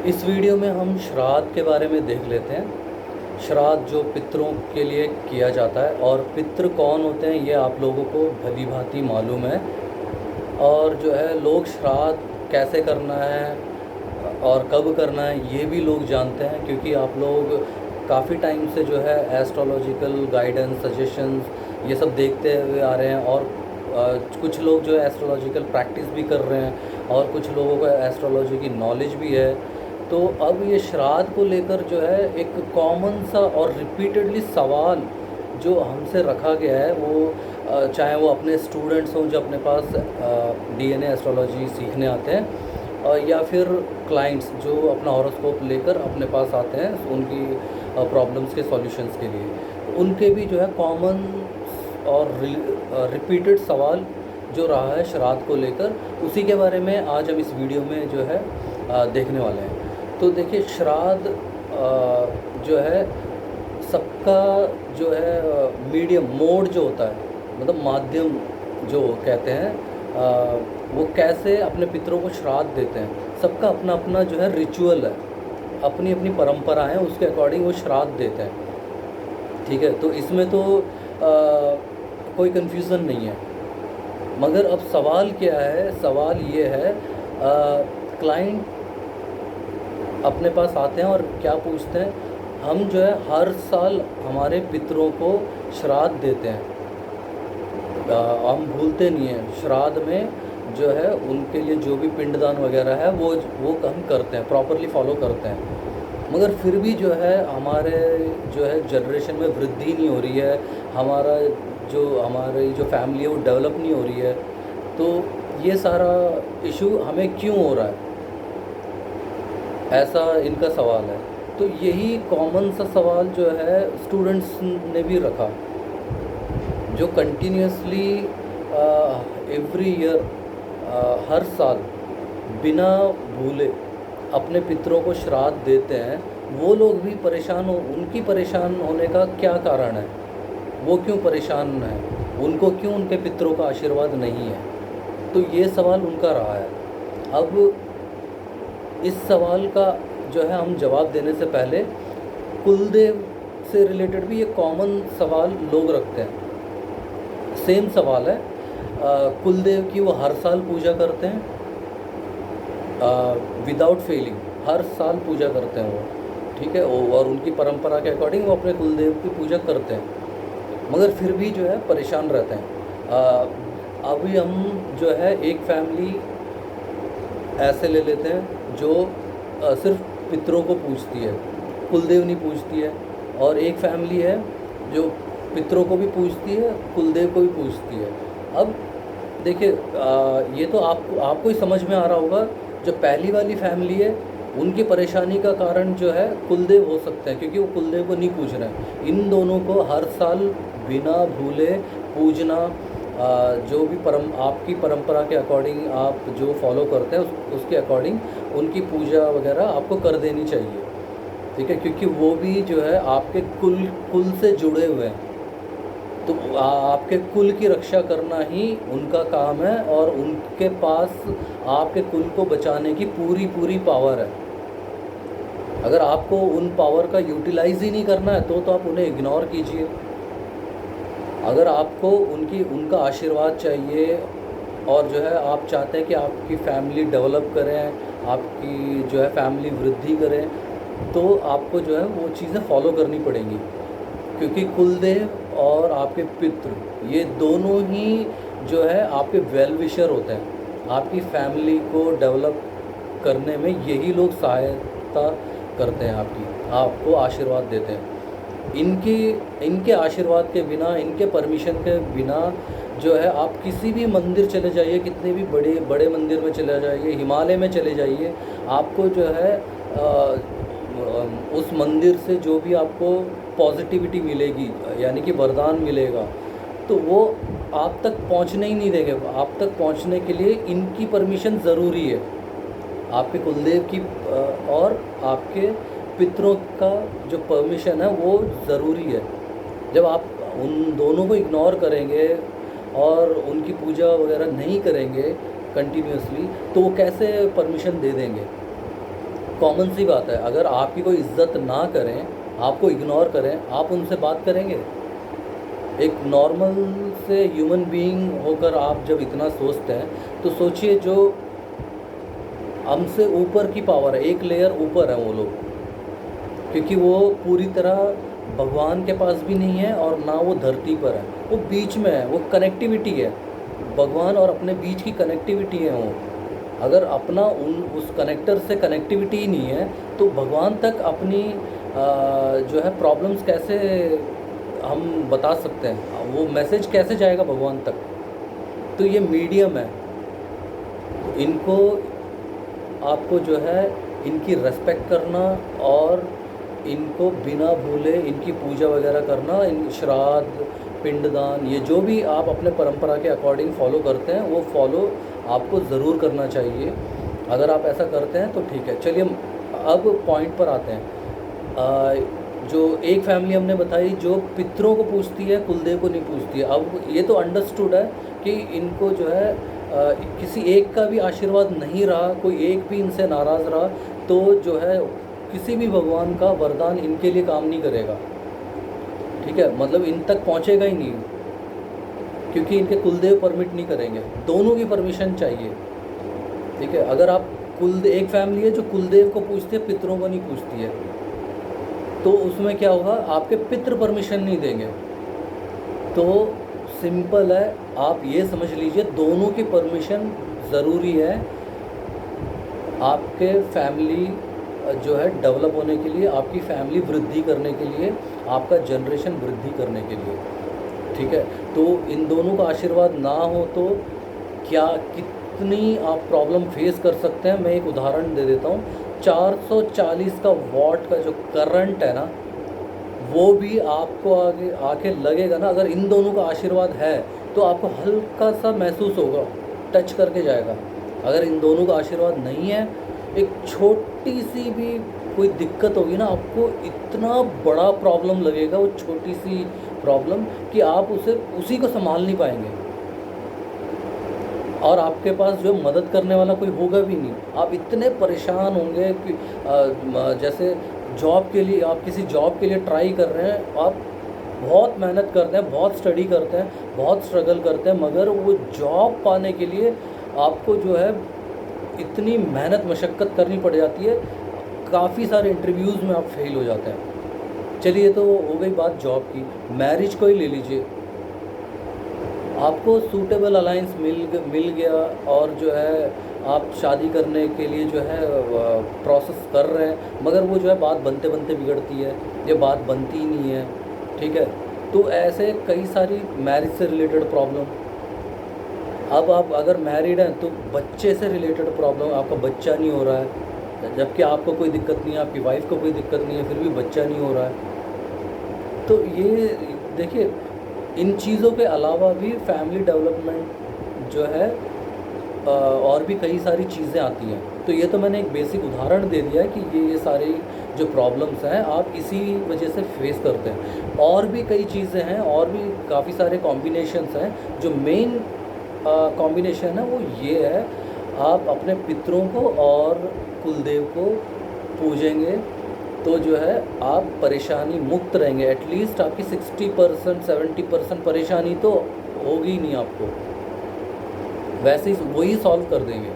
इस वीडियो में हम श्राद्ध के बारे में देख लेते हैं। श्राद्ध जो पितरों के लिए किया जाता है, और पितृ कौन होते हैं ये आप लोगों को भली भांति मालूम है। और जो है लोग श्राद्ध कैसे करना है और कब करना है ये भी लोग जानते हैं, क्योंकि आप लोग काफ़ी टाइम से जो है एस्ट्रोलॉजिकल गाइडेंस सजेशंस ये सब देखते हुए आ रहे हैं। और कुछ लोग जो है एस्ट्रोलॉजिकल प्रैक्टिस भी कर रहे हैं, और कुछ लोगों को एस्ट्रोलॉजी की नॉलेज भी है। तो अब ये श्राद्ध को लेकर जो है एक कॉमन सा और रिपीटेडली सवाल जो हमसे रखा गया है, वो चाहे वो अपने स्टूडेंट्स हों जो अपने पास डीएनए एस्ट्रोलॉजी सीखने आते हैं, या फिर क्लाइंट्स जो अपना हॉरोस्कोप लेकर अपने पास आते हैं उनकी प्रॉब्लम्स के सॉल्यूशंस के लिए, उनके भी जो है कॉमन और रिपीटेड सवाल जो रहा है श्राद्ध को लेकर, उसी के बारे में आज हम इस वीडियो में जो है देखने वाले हैं। तो देखिए, श्राद्ध जो है सबका जो है मीडियम मोड जो होता है, मतलब माध्यम जो कहते हैं, वो कैसे अपने पितरों को श्राद्ध देते हैं। सबका अपना अपना जो है रिचुअल है, अपनी अपनी परंपरा है, उसके अकॉर्डिंग वो श्राद्ध देते हैं। ठीक है, तो इसमें तो कोई कन्फ्यूज़न नहीं है। मगर अब सवाल क्या है? सवाल ये है, क्लाइंट अपने पास आते हैं और क्या पूछते हैं, हम जो है हर साल हमारे पितरों को श्राद्ध देते हैं, हम भूलते नहीं हैं। श्राद्ध में जो है उनके लिए जो भी पिंडदान वगैरह है वो हम करते हैं, प्रॉपरली फॉलो करते हैं। मगर फिर भी जो है हमारे जो है जनरेशन में वृद्धि नहीं हो रही है, हमारी जो फैमिली है वो डेवलप नहीं हो रही है। तो ये सारा इशू हमें क्यों हो रहा है, ऐसा इनका सवाल है। तो यही कॉमन सा सवाल जो है स्टूडेंट्स ने भी रखा, जो कंटिन्यूसली एवरी ईयर हर साल बिना भूले अपने पितरों को श्राद्ध देते हैं। वो लोग भी उनकी परेशान होने का क्या कारण है? वो क्यों परेशान है? उनको क्यों उनके पितरों का आशीर्वाद नहीं है? तो ये सवाल उनका रहा है। अब इस सवाल का जो है हम जवाब देने से पहले कुलदेव से रिलेटेड भी ये कॉमन सवाल लोग रखते हैं। सेम सवाल है, कुलदेव की वो हर साल पूजा करते हैं, विदाउट फेलिंग हर साल पूजा करते हैं वो, ठीक है, और उनकी परंपरा के अकॉर्डिंग वो अपने कुलदेव की पूजा करते हैं, मगर फिर भी जो है परेशान रहते हैं। अभी हम जो है एक फैमिली ऐसे ले लेते हैं जो सिर्फ पितरों को पूजती है, कुलदेव नहीं पूजती है। और एक फैमिली है जो पितरों को भी पूजती है, कुलदेव को भी पूजती है। अब देखिए, ये तो आपको ही समझ में आ रहा होगा, जो पहली वाली फैमिली है उनकी परेशानी का कारण जो है कुलदेव हो सकते हैं, क्योंकि वो कुलदेव को नहीं पूज रहे हैं। इन दोनों को हर साल बिना भूले पूजना, जो भी आपकी परंपरा के अकॉर्डिंग आप जो फॉलो करते हैं उसके अकॉर्डिंग उनकी पूजा वगैरह आपको कर देनी चाहिए, ठीक है, क्योंकि वो भी जो है आपके कुल से जुड़े हुए हैं। तो आपके कुल की रक्षा करना ही उनका काम है, और उनके पास आपके कुल को बचाने की पूरी पावर है। अगर आपको उन पावर का यूटिलाइज़ ही नहीं करना है तो आप उन्हें इग्नोर कीजिए। अगर आपको उनका आशीर्वाद चाहिए, और जो है आप चाहते हैं कि आपकी फैमिली डेवलप करें, आपकी जो है फैमिली वृद्धि करें, तो आपको जो है वो चीज़ें फॉलो करनी पड़ेंगी, क्योंकि कुलदेव और आपके पितृ ये दोनों ही जो है आपके वेल विशर होते हैं। आपकी फैमिली को डेवलप करने में यही लोग सहायता करते हैं, आपको आशीर्वाद देते हैं। इनके आशीर्वाद के बिना, इनके परमिशन के बिना जो है आप किसी भी मंदिर चले जाइए, कितने भी बड़े मंदिर में चले जाइए, हिमालय में चले जाइए, आपको जो है उस मंदिर से जो भी आपको पॉजिटिविटी मिलेगी, यानी कि वरदान मिलेगा, तो वो आप तक पहुंचने ही नहीं देंगे। आप तक पहुंचने के लिए इनकी परमिशन ज़रूरी है, आपके कुलदेव की और आपके पितरों का जो परमिशन है वो ज़रूरी है। जब आप उन दोनों को इग्नोर करेंगे और उनकी पूजा वगैरह नहीं करेंगे कंटिन्यूसली, तो वो कैसे परमिशन दे देंगे? कॉमन सी बात है, अगर आपकी कोई इज्जत ना करें, आपको इग्नोर करें, आप उनसे बात करेंगे? एक नॉर्मल से ह्यूमन बीइंग होकर आप जब इतना सोचते हैं तो सोचिए जो हमसे ऊपर की पावर है, एक लेयर ऊपर है वो लोग, क्योंकि वो पूरी तरह भगवान के पास भी नहीं है और ना वो धरती पर है, वो बीच में है, वो कनेक्टिविटी है, भगवान और अपने बीच की कनेक्टिविटी है वो। अगर अपना उस कनेक्टर से कनेक्टिविटी ही नहीं है तो भगवान तक अपनी जो है प्रॉब्लम्स कैसे हम बता सकते हैं, वो मैसेज कैसे जाएगा भगवान तक? तो ये मीडियम है, इनको आपको जो है इनकी रेस्पेक्ट करना और इनको बिना भूले इनकी पूजा वगैरह करना, इन श्राद्ध पिंडदान ये जो भी आप अपने परंपरा के अकॉर्डिंग फॉलो करते हैं वो फॉलो आपको ज़रूर करना चाहिए। अगर आप ऐसा करते हैं तो ठीक है। चलिए अब पॉइंट पर आते हैं। जो एक फैमिली हमने बताई जो पितरों को पूछती है, कुलदेव को नहीं पूछती है। अब ये तो अंडरस्टूड है कि इनको जो है किसी एक का भी आशीर्वाद नहीं रहा, कोई एक भी इनसे नाराज़ रहा तो जो है किसी भी भगवान का वरदान इनके लिए काम नहीं करेगा, ठीक है, मतलब इन तक पहुंचेगा ही नहीं, क्योंकि इनके कुलदेव परमिट नहीं करेंगे, दोनों की परमिशन चाहिए, ठीक है। अगर आप एक फैमिली है जो कुलदेव को पूछती है, पितरों को नहीं पूछती है, तो उसमें क्या होगा, आपके पितृ परमिशन नहीं देंगे। तो सिंपल है, आप ये समझ लीजिए दोनों की परमिशन ज़रूरी है आपके फैमिली जो है डेवलप होने के लिए, आपकी फैमिली वृद्धि करने के लिए, आपका जनरेशन वृद्धि करने के लिए, ठीक है। तो इन दोनों का आशीर्वाद ना हो तो क्या कितनी आप प्रॉब्लम फेस कर सकते हैं। मैं एक उदाहरण दे देता हूँ। 440 का वॉट का जो करंट है ना, वो भी आपको आगे आके लगेगा ना, अगर इन दोनों का आशीर्वाद है तो आपको हल्का सा महसूस होगा, टच करके जाएगा। अगर इन दोनों का आशीर्वाद नहीं है, एक छोटी सी भी कोई दिक्कत होगी ना, आपको इतना बड़ा प्रॉब्लम लगेगा, वो छोटी सी प्रॉब्लम, कि आप उसी को संभाल नहीं पाएंगे और आपके पास जो मदद करने वाला कोई होगा भी नहीं। आप इतने परेशान होंगे कि जैसे जॉब के लिए, आप किसी जॉब के लिए ट्राई कर रहे हैं, आप बहुत मेहनत करते हैं, बहुत स्टडी करते हैं, बहुत स्ट्रगल करते हैं, मगर वो जॉब पाने के लिए आपको जो है इतनी मेहनत मशक्क़त करनी पड़ जाती है, काफ़ी सारे इंटरव्यूज़ में आप फेल हो जाते हैं। चलिए तो हो गई बात जॉब की। मैरिज को ही ले लीजिए, आपको सूटेबल अलायंस मिल गया और जो है आप शादी करने के लिए जो है प्रोसेस कर रहे हैं, मगर वो जो है बात बनते बनते बिगड़ती है, ये बात बनती ही नहीं है, ठीक है। तो ऐसे कई सारी मैरिज से रिलेटेड प्रॉब्लम। अब आप अगर मैरिड हैं तो बच्चे से रिलेटेड प्रॉब्लम, आपका बच्चा नहीं हो रहा है, जबकि आपको कोई दिक्कत नहीं है, आपकी वाइफ को कोई दिक्कत नहीं है, फिर भी बच्चा नहीं हो रहा है। तो ये देखिए, इन चीज़ों के अलावा भी फैमिली डेवलपमेंट जो है और भी कई सारी चीज़ें आती हैं। तो ये तो मैंने एक बेसिक उदाहरण दे दिया है कि ये सारी जो प्रॉब्लम्स हैं आप इसी वजह से फेस करते हैं। और भी कई चीज़ें हैं, और भी काफ़ी सारे कॉम्बिनेशंस हैं। जो मेन कॉम्बिनेशन है वो ये है, आप अपने पितरों को और कुलदेव को पूजेंगे तो जो है आप परेशानी मुक्त रहेंगे। एटलीस्ट आपकी 60% 70% परेशानी तो होगी ही नहीं आपको, वैसे ही वही सॉल्व कर देंगे।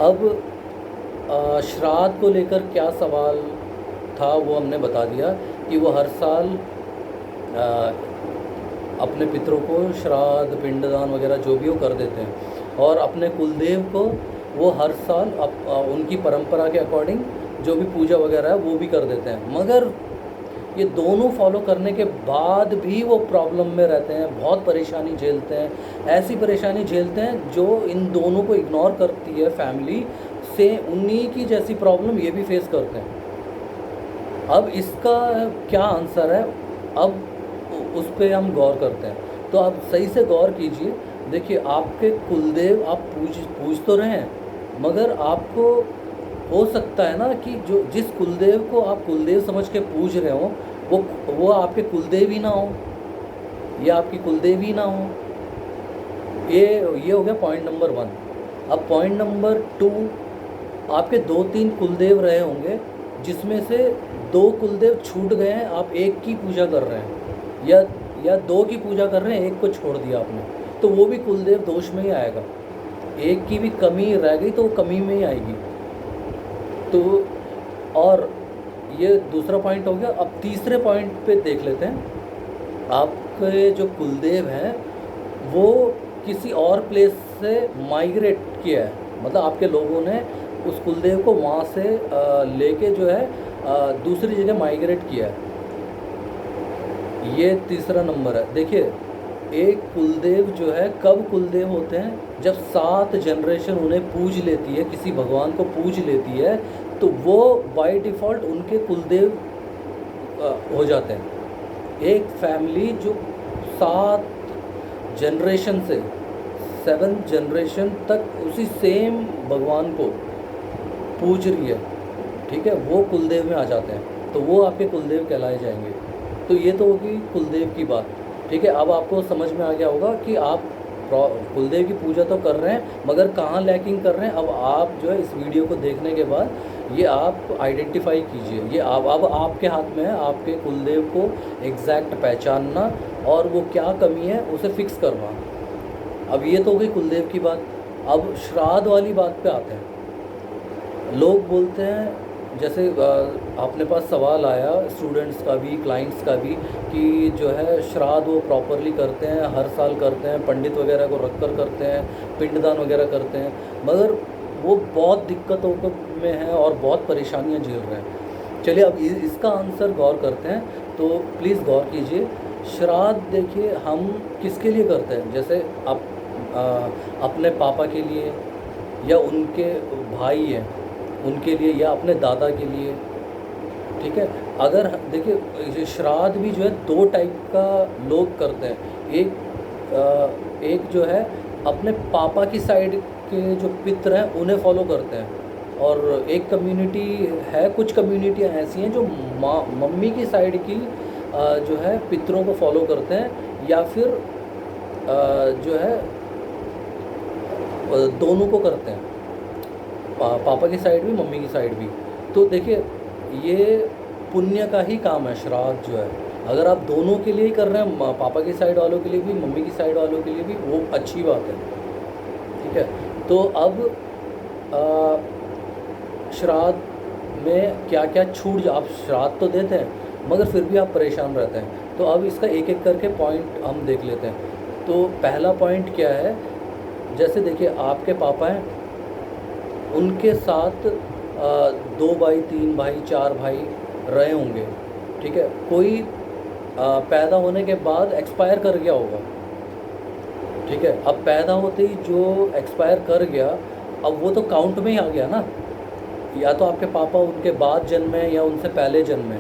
अब श्राद्ध को लेकर क्या सवाल था वो हमने बता दिया कि वो हर साल अपने पितरों को श्राद्ध पिंडदान वगैरह जो भी वो कर देते हैं, और अपने कुलदेव को वो हर साल उनकी परंपरा के अकॉर्डिंग जो भी पूजा वगैरह है वो भी कर देते हैं। मगर ये दोनों फॉलो करने के बाद भी वो प्रॉब्लम में रहते हैं, बहुत परेशानी झेलते हैं, ऐसी परेशानी झेलते हैं जो इन दोनों को इग्नोर करती है फैमिली से, उन्हीं की जैसी प्रॉब्लम ये भी फेस करते हैं। अब इसका क्या आंसर है, अब उस पर हम गौर करते हैं। तो आप सही से गौर कीजिए। देखिए, आपके कुलदेव आप पूज तो रहे हैं, मगर आपको हो सकता है ना कि जो जिस कुलदेव को आप कुलदेव समझ के पूज रहे हो वो आपके कुलदेव ही ना हो, या आपकी कुलदेव ही ना हो। ये हो गया पॉइंट नंबर 1। अब पॉइंट नंबर 2 आपके 2-3 कुलदेव रहे होंगे, जिसमें से 2 कुलदेव छूट गए हैं, आप एक की पूजा कर रहे हैं, या 2 की पूजा कर रहे हैं, एक को छोड़ दिया आपने, तो वो भी कुलदेव दोष में ही आएगा। एक की भी कमी रह गई तो वो कमी में ही आएगी। तो और ये दूसरा पॉइंट हो गया। अब तीसरे पॉइंट पे देख लेते हैं। आपके जो कुलदेव हैं वो किसी और प्लेस से माइग्रेट किया है, मतलब आपके लोगों ने उस कुलदेव को वहाँ से लेके जो है दूसरी जगह माइग्रेट किया है। ये तीसरा नंबर है। देखिए, एक कुलदेव जो है कब कुलदेव होते हैं, जब 7 जनरेशन उन्हें पूज लेती है, किसी भगवान को पूज लेती है, तो वो बाय डिफ़ॉल्ट उनके कुलदेव हो जाते हैं। एक फैमिली जो 7 जनरेशन से 7 जनरेशन तक उसी सेम भगवान को पूज रही है, ठीक है, वो कुलदेव में आ जाते हैं, तो वो आपके कुलदेव कहलाए जाएंगे। तो ये तो होगी कुलदेव की बात, ठीक है। अब आपको समझ में आ गया होगा कि आप कुलदेव की पूजा तो कर रहे हैं, मगर कहाँ लैकिंग कर रहे हैं। अब आप जो है इस वीडियो को देखने के बाद ये आप आइडेंटिफाई कीजिए। ये अब आपके हाथ में है, आपके कुलदेव को एग्जैक्ट पहचानना और वो क्या कमी है उसे फिक्स करना। अब ये तो हो गई कुलदेव की बात। अब श्राद्ध वाली बात पे आते हैं। लोग बोलते हैं, जैसे अपने पास सवाल आया स्टूडेंट्स का भी, क्लाइंट्स का भी, कि जो है श्राद्ध वो प्रॉपरली करते हैं, हर साल करते हैं, पंडित वगैरह को रखकर करते हैं, पिंडदान वगैरह करते हैं, मगर वो बहुत दिक्कतों में हैं और बहुत परेशानियां झेल रहे हैं। चलिए अब इसका आंसर गौर करते हैं, तो प्लीज़ गौर कीजिए। श्राद्ध देखिए हम किसके लिए करते हैं, जैसे आप अपने पापा के लिए, या उनके भाई हैं उनके लिए, या अपने दादा के लिए, ठीक है। अगर देखिए श्राद्ध भी जो है 2 टाइप का लोग करते हैं। एक जो है अपने पापा की साइड के जो पितर हैं उन्हें फॉलो करते हैं, और एक कम्युनिटी है, कुछ कम्युनिटियाँ ऐसी हैं जो मम्मी की साइड की जो है पितरों को फॉलो करते हैं, या फिर जो है दोनों को करते हैं, पापा की साइड भी मम्मी की साइड भी। तो देखिए ये पुण्य का ही काम है श्राद्ध जो है। अगर आप दोनों के लिए ही कर रहे हैं, पापा की साइड वालों के लिए भी, मम्मी की साइड वालों के लिए भी, वो अच्छी बात है, ठीक है। तो अब श्राद्ध में क्या क्या छूट, आप श्राद्ध तो देते हैं मगर फिर भी आप परेशान रहते हैं। तो अब इसका एक एक करके पॉइंट हम देख लेते हैं। तो पहला पॉइंट क्या है, जैसे देखिए आपके पापा हैं, उनके साथ 2 भाई, 3 भाई, 4 भाई रहे होंगे, ठीक है। कोई पैदा होने के बाद एक्सपायर कर गया होगा, ठीक है। अब पैदा होते ही जो एक्सपायर कर गया, अब वो तो काउंट में ही आ गया ना, या तो आपके पापा उनके बाद जन्मे या उनसे पहले जन्मे।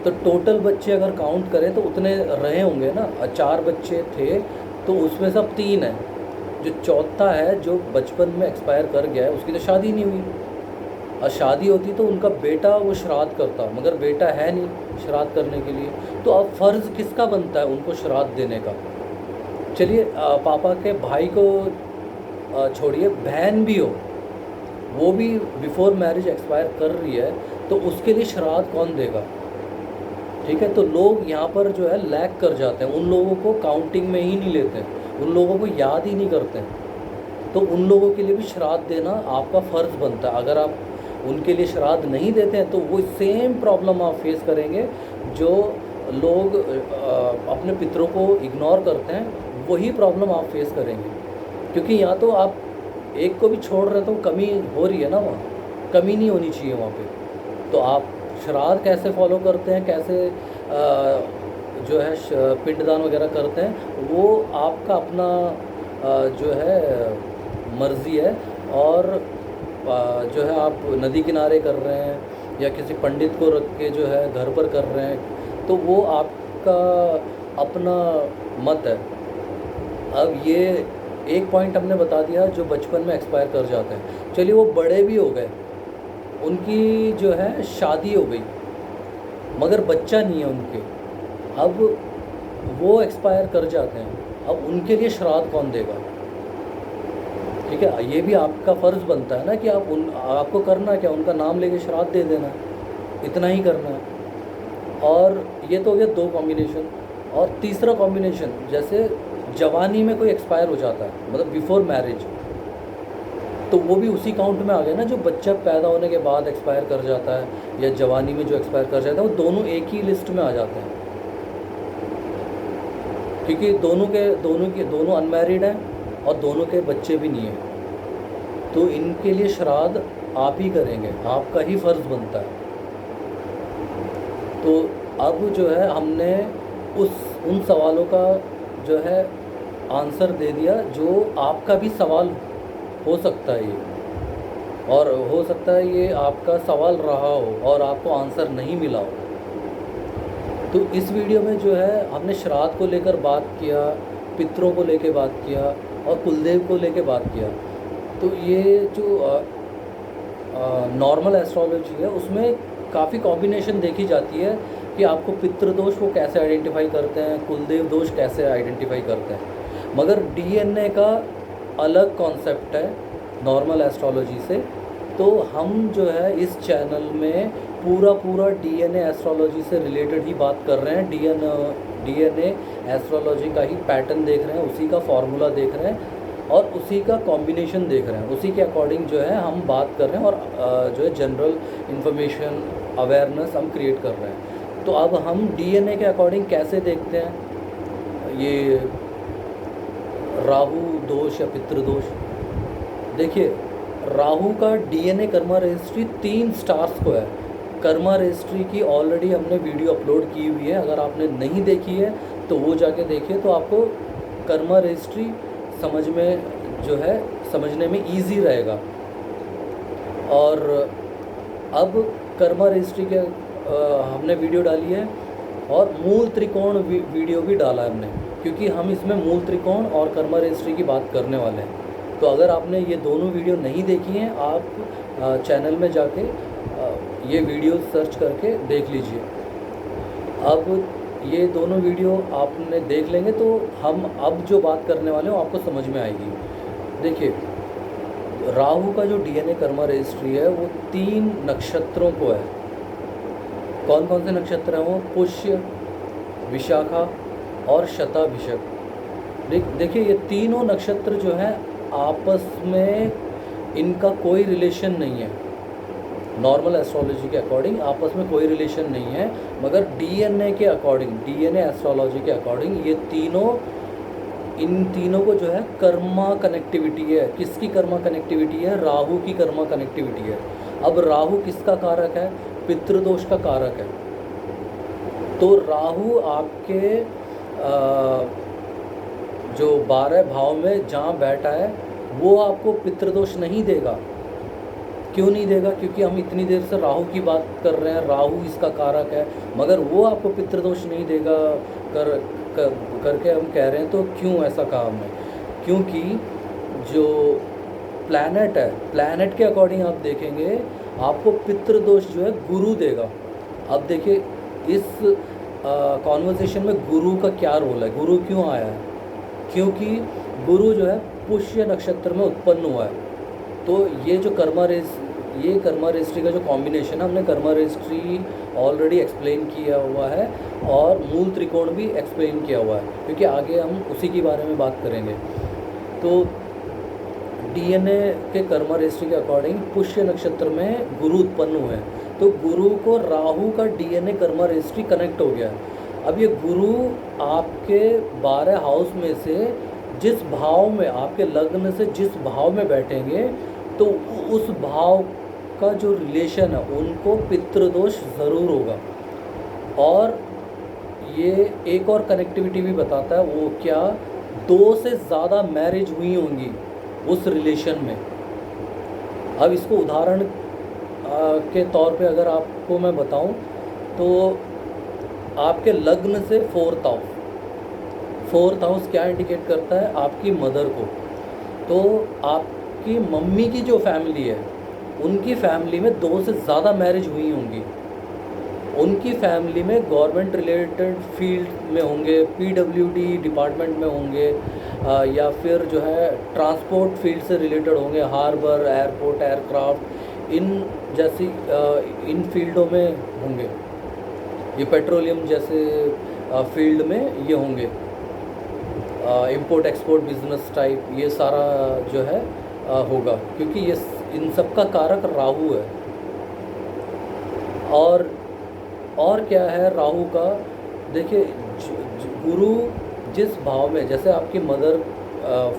तो टोटल बच्चे अगर काउंट करें तो उतने रहे होंगे ना। 4 बच्चे थे तो उसमें सब 3 हैं। जो चौथा है जो बचपन में एक्सपायर कर गया है, उसकी तो शादी नहीं हुई, और शादी होती तो उनका बेटा वो श्राद्ध करता, मगर बेटा है नहीं श्राद्ध करने के लिए। तो अब फ़र्ज़ किसका बनता है उनको श्राद्ध देने का। चलिए पापा के भाई को छोड़िए, बहन भी हो, वो भी बिफोर मैरिज एक्सपायर कर रही है, तो उसके लिए श्राद्ध कौन देगा, ठीक है। तो लोग यहाँ पर जो है लैग कर जाते हैं, उन लोगों को काउंटिंग में ही नहीं लेते हैं, उन लोगों को याद ही नहीं करते हैं। तो उन लोगों के लिए भी श्राद्ध देना आपका फ़र्ज़ बनता है। अगर आप उनके लिए श्राद्ध नहीं देते हैं तो वो सेम प्रॉब्लम आप फेस करेंगे जो लोग अपने पितरों को इग्नोर करते हैं, वही प्रॉब्लम आप फेस करेंगे। क्योंकि यहाँ तो आप एक को भी छोड़ रहे हैं तो कमी हो रही है ना, वहाँ कमी नहीं होनी चाहिए वहाँ पे। तो आप श्राद्ध कैसे फॉलो करते हैं, कैसे जो है पिंडदान वगैरह करते हैं, वो आपका अपना जो है मर्ज़ी है। और जो है आप नदी किनारे कर रहे हैं या किसी पंडित को रख के जो है घर पर कर रहे हैं, तो वो आपका अपना मत है। अब ये एक पॉइंट हमने बता दिया जो बचपन में एक्सपायर कर जाते हैं। चलिए वो बड़े भी हो गए, उनकी जो है शादी हो गई मगर बच्चा नहीं है उनके, अब वो एक्सपायर कर जाते हैं, अब उनके लिए श्राद्ध कौन देगा। ठीक है, ये भी आपका फ़र्ज़ बनता है ना कि आपको करना क्या, उनका नाम लेके श्राद्ध दे देना, इतना ही करना है। और ये तो हो गया 2 कॉम्बिनेशन। और तीसरा कॉम्बिनेशन, जैसे जवानी में कोई एक्सपायर हो जाता है, मतलब बिफोर मैरिज, तो वो भी उसी काउंट में आ गया ना, जो बच्चा पैदा होने के बाद एक्सपायर कर जाता है या जवानी में जो एक्सपायर कर जाता है, वो दोनों एक ही लिस्ट में आ जाते हैं, क्योंकि दोनों अनमैरिड हैं और दोनों के बच्चे भी नहीं हैं। तो इनके लिए श्राद्ध आप ही करेंगे, आपका ही फ़र्ज़ बनता है। तो अब जो है हमने उन सवालों का जो है आंसर दे दिया, जो आपका भी सवाल हो सकता है ये, और हो सकता है ये आपका सवाल रहा हो और आपको आंसर नहीं मिला हो। तो इस वीडियो में जो है हमने श्राद्ध को लेकर बात किया, पितरों को लेकर बात किया और कुलदेव को लेकर बात किया। तो ये जो नॉर्मल एस्ट्रोलॉजी है उसमें काफ़ी कॉम्बिनेशन देखी जाती है कि आपको पितृदोष वो कैसे आइडेंटिफाई करते हैं, कुलदेव दोष कैसे आइडेंटिफाई करते हैं। मगर डीएनए का अलग कॉन्सेप्ट है नॉर्मल एस्ट्रोलॉजी से। तो हम जो है इस चैनल में पूरा डीएनए एस्ट्रोलॉजी से रिलेटेड ही बात कर रहे हैं। डीएनए एस्ट्रोलॉजी का ही पैटर्न देख रहे हैं, उसी का फॉर्मूला देख रहे हैं और उसी का कॉम्बिनेशन देख रहे हैं, उसी के अकॉर्डिंग जो है हम बात कर रहे हैं और जो है जनरल इन्फॉर्मेशन अवेयरनेस हम क्रिएट कर रहे हैं। तो अब हम डीएनए के अकॉर्डिंग कैसे देखते हैं ये राहु दोष या पितृदोष। देखिए, राहु का डीएनए कर्मा रजिस्ट्री 3 स्टार्स को है। कर्मा रजिस्ट्री की ऑलरेडी हमने वीडियो अपलोड की हुई है, अगर आपने नहीं देखी है तो वो जाके देखिए, तो आपको कर्मा रजिस्ट्री समझने में ईजी रहेगा। और अब कर्मा रजिस्ट्री के हमने वीडियो डाली है और मूल त्रिकोण वीडियो भी डाला है हमने, क्योंकि हम इसमें मूल त्रिकोण और कर्मा रजिस्ट्री की बात करने वाले हैं। तो अगर आपने ये दोनों वीडियो नहीं देखी हैं, आप चैनल में जाके ये वीडियो सर्च करके देख लीजिए। अब ये दोनों वीडियो आपने देख लेंगे तो हम अब जो बात करने वाले हैं आपको समझ में आएगी। देखिए, राहु का जो डीएनए कर्मा रजिस्ट्री है वो 3 नक्षत्रों को है। कौन कौन से नक्षत्र हैं वो? पुष्य, विशाखा और शताभिषक। देखिए, ये तीनों नक्षत्र जो हैं आपस में इनका कोई रिलेशन नहीं है। नॉर्मल एस्ट्रोलॉजी के अकॉर्डिंग आपस में कोई रिलेशन नहीं है, मगर डीएनए के अकॉर्डिंग, डीएनए एस्ट्रोलॉजी के अकॉर्डिंग इन तीनों को जो है कर्मा कनेक्टिविटी है। किसकी कर्मा कनेक्टिविटी है? राहु की कर्मा कनेक्टिविटी है। अब राहु किसका कारक है? पितृदोष का कारक है। तो राहु आपके जो 12 भाव में जहाँ बैठा है वो आपको पितृदोष नहीं देगा। क्यों नहीं देगा? क्योंकि हम इतनी देर से राहु की बात कर रहे हैं, राहु इसका कारक है, मगर वो आपको पितृदोष नहीं देगा करके हम कह रहे हैं। तो क्यों ऐसा कहा हमने? क्योंकि जो प्लैनेट है, प्लैनेट के अकॉर्डिंग आप देखेंगे आपको पितृदोष जो है गुरु देगा। अब देखिए, इस कॉन्वर्सेशन में गुरु का क्या रोल है, गुरु क्यों आया है? क्योंकि गुरु जो है पुष्य नक्षत्र में उत्पन्न हुआ है। तो ये जो कर्मा रजिस्ट्री का जो कॉम्बिनेशन है, हमने कर्मा रजिस्ट्री ऑलरेडी एक्सप्लेन किया हुआ है और मूल त्रिकोण भी एक्सप्लेन किया हुआ है, क्योंकि आगे हम उसी के बारे में बात करेंगे। तो डीएनए के कर्मा रजिस्ट्री के अकॉर्डिंग पुष्य नक्षत्र में गुरु उत्पन्न हुए हैं, तो गुरु को राहु का डीएनए कर्मा रजिस्ट्री कनेक्ट हो गया है। अब ये गुरु आपके 12 हाउस में से जिस भाव में, आपके लग्न से जिस भाव में बैठेंगे, तो उस भाव का जो रिलेशन है उनको पितृदोष ज़रूर होगा। और ये एक और कनेक्टिविटी भी बताता है, वो क्या? 2 से ज़्यादा मैरिज हुई होंगी उस रिलेशन में। अब इसको उदाहरण के तौर पे अगर आपको मैं बताऊं, तो आपके लग्न से 4th हाउस क्या इंडिकेट करता है? आपकी मदर को। तो आपकी मम्मी की जो फैमिली है, उनकी फैमिली में 2 से ज़्यादा मैरिज हुई होंगी। उनकी फैमिली में गवर्नमेंट रिलेटेड फील्ड में होंगे, पीडब्ल्यूडी डिपार्टमेंट में होंगे, या फिर जो है ट्रांसपोर्ट फील्ड से रिलेटेड होंगे, हार्बर, एयरपोर्ट, एयरक्राफ्ट, इन जैसी इन फील्डों में होंगे। ये पेट्रोलियम जैसे फील्ड में ये होंगे, इंपोर्ट एक्सपोर्ट बिजनेस टाइप, ये सारा जो है होगा, क्योंकि ये इन सब का कारक राहु है। और क्या है राहु का, देखिए गुरु जिस भाव में, जैसे आपकी मदर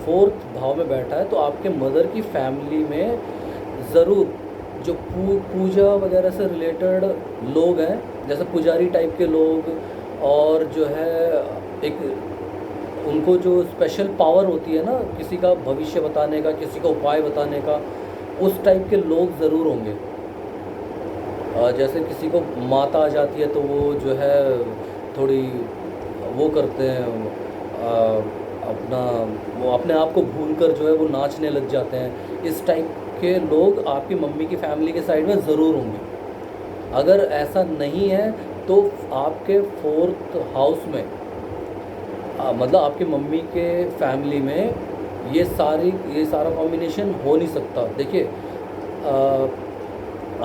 4th भाव में बैठा है, तो आपके मदर की फैमिली में ज़रूर जो पूजा वगैरह से रिलेटेड लोग हैं, जैसे पुजारी टाइप के लोग, और जो है एक उनको जो स्पेशल पावर होती है ना, किसी का भविष्य बताने का, किसी का उपाय बताने का, उस टाइप के लोग ज़रूर होंगे। जैसे किसी को माता आ जाती है तो वो जो है थोड़ी वो करते हैं, अपना वो अपने आप को भूलकर जो है वो नाचने लग जाते हैं। इस टाइप के लोग आपकी मम्मी की फैमिली के साइड में ज़रूर होंगे। अगर ऐसा नहीं है तो आपके 4th हाउस में, मतलब आपकी मम्मी के फैमिली में ये सारा कॉम्बिनेशन हो नहीं सकता। देखिए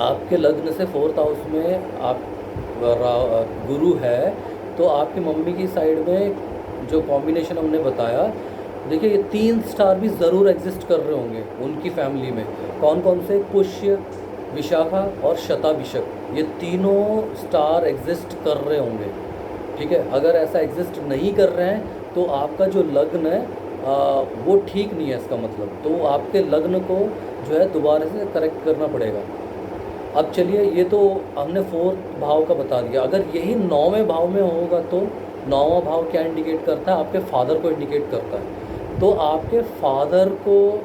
आपके लग्न से 4th हाउस में आप गुरु है, तो आपकी मम्मी की साइड में जो कॉम्बिनेशन हमने बताया, देखिए ये 3 स्टार भी ज़रूर एग्जिस्ट कर रहे होंगे उनकी फैमिली में। कौन कौन से? पुष्य, विशाखा और शताभिषक, ये तीनों स्टार एग्जिस्ट कर रहे होंगे। ठीक है, अगर ऐसा एग्जिस्ट नहीं कर रहे हैं तो आपका जो लग्न है वो ठीक नहीं है, इसका मतलब। तो आपके लग्न को जो है दोबारा से करेक्ट करना पड़ेगा। अब चलिए, ये तो हमने 4th भाव का बता दिया। अगर यही 9वें भाव में होगा तो 9वां भाव क्या इंडिकेट करता है? आपके फादर को इंडिकेट करता है। तो आपके फादर को,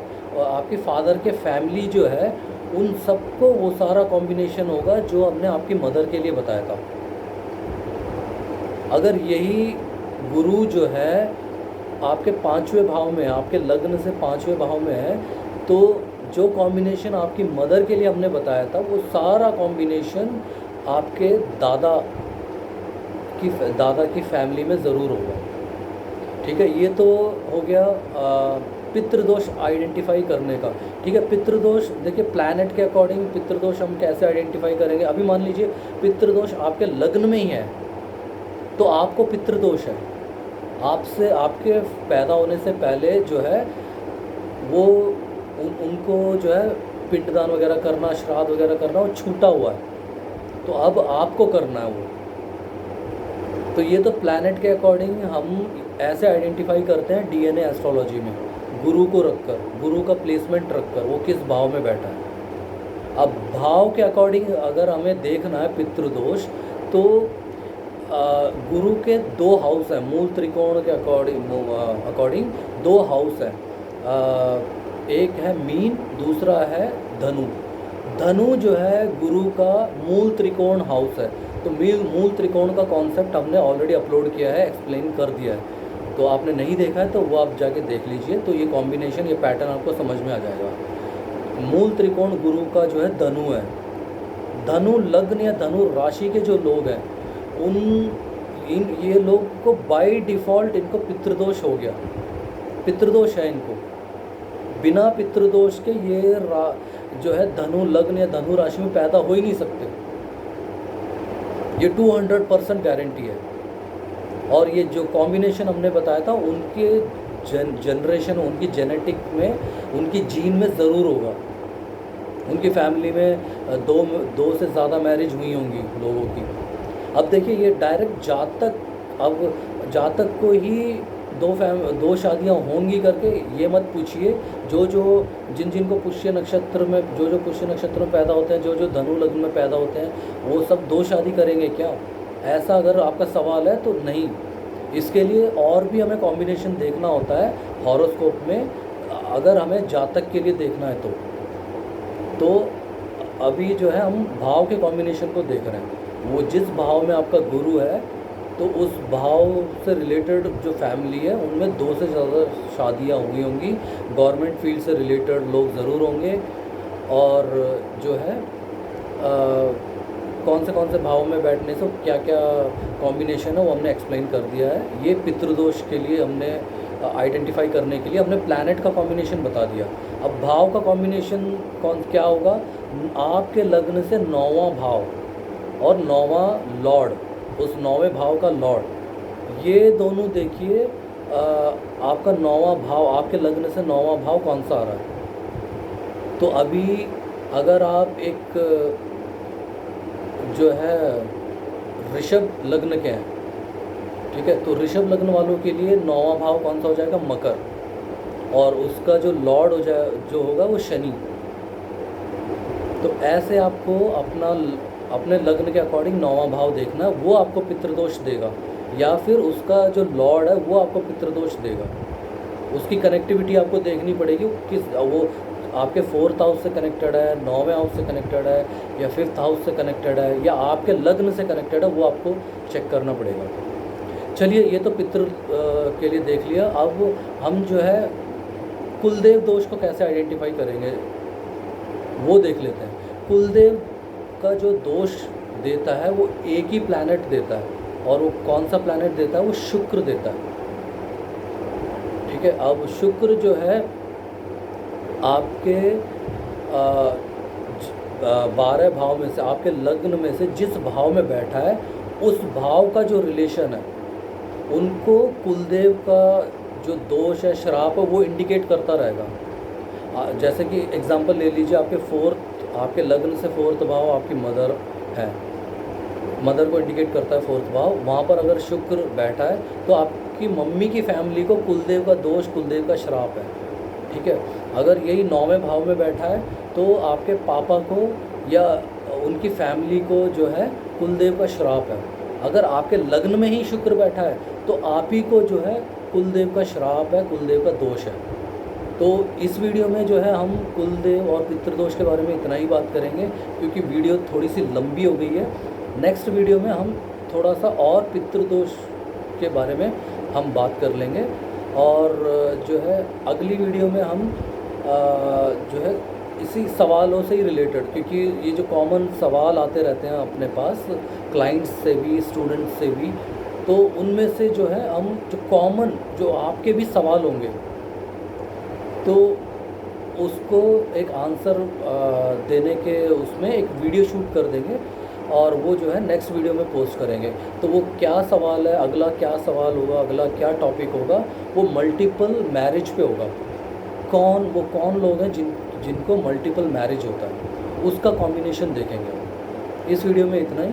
आपके फादर के फैमिली जो है, उन सबको वो सारा कॉम्बिनेशन होगा जो हमने आपकी मदर के लिए बताया था। अगर यही गुरु जो है आपके 5वें भाव में, आपके लग्न से 5वें भाव में है, तो जो कॉम्बिनेशन आपकी मदर के लिए हमने बताया था, वो सारा कॉम्बिनेशन आपके दादा की फैमिली में ज़रूर होगा। ठीक है, ये तो हो गया पितृदोष आइडेंटिफाई करने का। ठीक है, पितृदोष देखिए प्लैनेट के अकॉर्डिंग पितृदोष हम कैसे आइडेंटिफाई करेंगे। अभी मान लीजिए पितृदोष आपके लग्न में ही है, तो आपको पितृदोष है। आपसे, आपके पैदा होने से पहले जो है वो उनको जो है पिंडदान वगैरह करना, श्राद्ध वगैरह करना, वो छूटा हुआ है, तो अब आपको करना है वो। तो ये तो प्लैनेट के अकॉर्डिंग हम ऐसे आइडेंटिफाई करते हैं डीएनए एस्ट्रोलॉजी में, गुरु को रखकर, गुरु का प्लेसमेंट रखकर, वो किस भाव में बैठा है। अब भाव के अकॉर्डिंग अगर हमें देखना है पितृदोष, तो गुरु के 2 हाउस हैं, मूल त्रिकोण के अकॉर्डिंग 2 हाउस हैं। एक है मीन, दूसरा है धनु। धनु जो है गुरु का मूल त्रिकोण हाउस है। तो मूल त्रिकोण का कॉन्सेप्ट हमने ऑलरेडी अपलोड किया है, एक्सप्लेन कर दिया है। तो आपने नहीं देखा है तो वो आप जाके देख लीजिए, तो ये कॉम्बिनेशन, ये पैटर्न आपको समझ में आ जाएगा। मूल त्रिकोण गुरु का जो है धनु है। धनु लग्न या धनु राशि के जो लोग हैं, ये लोग को बाय डिफ़ॉल्ट इनको पितृदोष हो गया, पितृदोष है इनको। बिना पितृदोष के ये जो है धनु लग्न या धनु राशि में पैदा हो ही नहीं सकते, ये 200% गारंटी है। और ये जो कॉम्बिनेशन हमने बताया था, उनके जनरेशन, उनकी जेनेटिक में, उनकी जीन में ज़रूर होगा। उनकी फैमिली में दो से ज़्यादा मैरिज हुई होंगी लोगों की। अब देखिए ये डायरेक्ट जातक, अब जातक को ही दो शादियां होंगी करके ये मत पूछिए। जिन को पुष्य नक्षत्र में, जो पुष्य नक्षत्र में पैदा होते हैं, जो धनु लग्न में पैदा होते हैं, वो सब 2 शादी करेंगे क्या? ऐसा अगर आपका सवाल है तो नहीं। इसके लिए और भी हमें कॉम्बिनेशन देखना होता है हॉरोस्कोप में, अगर हमें जातक के लिए देखना है तो अभी जो है हम भाव के कॉम्बिनेशन को देख रहे हैं। वो जिस भाव में आपका गुरु है, तो उस भाव से रिलेटेड जो फैमिली है, उनमें 2 से ज़्यादा शादियां हुई होंगी। गवर्नमेंट फील्ड से रिलेटेड लोग ज़रूर होंगे। और जो है कौन से भाव में बैठने से क्या क्या कॉम्बिनेशन है, वो हमने एक्सप्लेन कर दिया है। ये पितृदोष के लिए हमने आइडेंटिफाई करने के लिए हमने प्लैनेट का कॉम्बिनेशन बता दिया। अब भाव का कॉम्बिनेशन कौन क्या होगा, आपके लग्न से 9वां भाव और 9वां लॉर्ड, उस 9वें भाव का लॉर्ड, ये दोनों देखिए आपका 9वां भाव, आपके लग्न से 9वां भाव कौन सा आ रहा है। तो अभी अगर आप एक जो है ऋषभ लग्न के हैं, ठीक है, तो ऋषभ लग्न वालों के लिए 9वां भाव कौन सा हो जाएगा, मकर, और उसका जो लॉर्ड हो जाए जो होगा वो शनि। तो ऐसे आपको अपने लग्न के अकॉर्डिंग 9वां भाव देखना, वो आपको पितृदोष देगा, या फिर उसका जो लॉर्ड है वो आपको पितृदोष देगा। उसकी कनेक्टिविटी आपको देखनी पड़ेगी, वो आपके 4th हाउस से कनेक्टेड है, 9वें हाउस से कनेक्टेड है, या 5th हाउस से कनेक्टेड है, या आपके लग्न से कनेक्टेड है, वो आपको चेक करना पड़ेगा। चलिए, ये तो पितृ के लिए देख लिया। अब हम जो है कुलदेव दोष को कैसे आइडेंटिफाई करेंगे वो देख लेते हैं। कुलदेव का जो दोष देता है वो एक ही प्लैनेट देता है, और वो कौन सा प्लैनेट देता है, वो शुक्र देता है, ठीक है। अब शुक्र जो है आपके 12 भाव में से, आपके लग्न में से जिस भाव में बैठा है, उस भाव का जो रिलेशन है उनको कुलदेव का जो दोष है, श्राप है, वो इंडिकेट करता रहेगा। जैसे कि एग्जांपल ले लीजिए, आपके लग्न से 4th भाव आपकी मदर है, मदर को इंडिकेट करता है 4th भाव, वहाँ पर अगर शुक्र बैठा है तो आपकी मम्मी की फैमिली को कुलदेव का दोष, कुलदेव का श्राप है, ठीक है। अगर यही 9वें भाव में बैठा है तो आपके पापा को या उनकी फैमिली को जो है कुलदेव का श्राप है। अगर आपके लग्न में ही शुक्र बैठा है तो आप ही को जो है कुलदेव का श्राप है, कुलदेव का दोष है। तो इस वीडियो में जो है हम कुलदेव और पितृदोष के बारे में इतना ही बात करेंगे, क्योंकि वीडियो थोड़ी सी लंबी हो गई है। नेक्स्ट वीडियो में हम थोड़ा सा और पितृदोष के बारे में हम बात कर लेंगे, और जो है अगली वीडियो में हम जो है इसी सवालों से ही रिलेटेड, क्योंकि ये जो कॉमन सवाल आते रहते हैं अपने पास क्लाइंट्स से भी, स्टूडेंट्स से भी, तो उनमें से जो है हम जो कॉमन, जो आपके भी सवाल होंगे, तो उसको एक आंसर देने के उसमें एक वीडियो शूट कर देंगे, और वो जो है नेक्स्ट वीडियो में पोस्ट करेंगे। तो वो क्या सवाल है, अगला क्या सवाल होगा, अगला क्या टॉपिक होगा, वो मल्टीपल मैरिज पे होगा। वो कौन लोग हैं जिनको मल्टीपल मैरिज होता है, उसका कॉम्बिनेशन देखेंगे। इस वीडियो में इतना ही।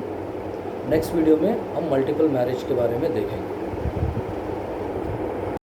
नेक्स्ट वीडियो में हम मल्टीपल मैरिज के बारे में देखेंगे।